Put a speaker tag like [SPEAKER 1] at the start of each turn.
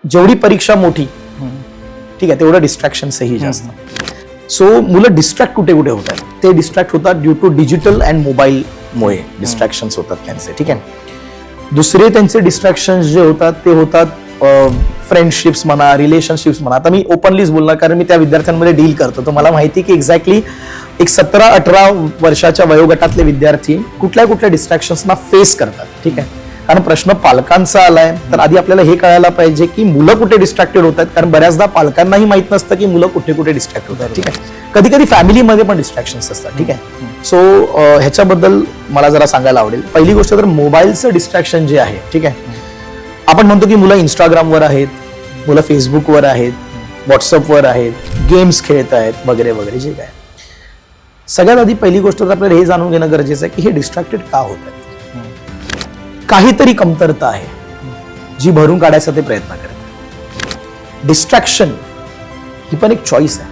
[SPEAKER 1] जेवढी परीक्षा मोठी, ठीक आहे, तेवढं डिस्ट्रॅक्शन्सही जास्त. सो मुलं डिस्ट्रॅक्ट कुठे कुठे होतात, ते डिस्ट्रॅक्ट होतात ड्यू टू डिजिटल अँड मोबाईलमुळे डिस्ट्रॅक्शन्स होतात त्यांचे. ठीक आहे. दुसरे त्यांचे डिस्ट्रॅक्शन्स जे होतात ते होतात फ्रेंडशिप्स म्हणा, रिलेशनशिप्स म्हणा. आता मी ओपनलीच बोलणार, कारण मी त्या विद्यार्थ्यांमध्ये डील करतो, तर मला माहिती की एक्झॅक्टली एक 17-18 वर्षाच्या वयोगटातले विद्यार्थी कुठल्या कुठल्या डिस्ट्रॅक्शन्सना फेस करतात. ठीक आहे. कारण प्रश्न पालकांचा आलाय, तर आधी आपल्याला हे कळायला पाहिजे की मुलं कुठे डिस्ट्रॅक्टेड होत आहेत, कारण बऱ्याचदा पालकांनाही माहित नसतं की मुलं कुठे कुठे डिस्ट्रॅक्ट होतात. ठीक आहे. कधी कधी फॅमिलीमध्ये पण डिस्ट्रॅक्शन्स असतात. ठीक आहे. सो ह्याच्याबद्दल मला जरा सांगायला आवडेल. पहिली गोष्ट तर मोबाईलचं डिस्ट्रॅक्शन जे आहे, ठीक आहे, आपण म्हणतो की मुलं इंस्टाग्रामवर आहेत, मुलं फेसबुकवर आहेत, व्हॉट्सअपवर आहेत, गेम्स खेळत आहेत वगैरे वगैरे जे काय. सगळ्यात आधी पहिली गोष्ट तर आपल्याला हे जाणून घेणं गरजेचं आहे की हे डिस्ट्रॅक्टेड का होत आहेत. काहीतरी कमतरता आहे जी भरून काढायचा ते प्रयत्न करतात. डिस्ट्रॅक्शन ही पण एक चॉईस आहे.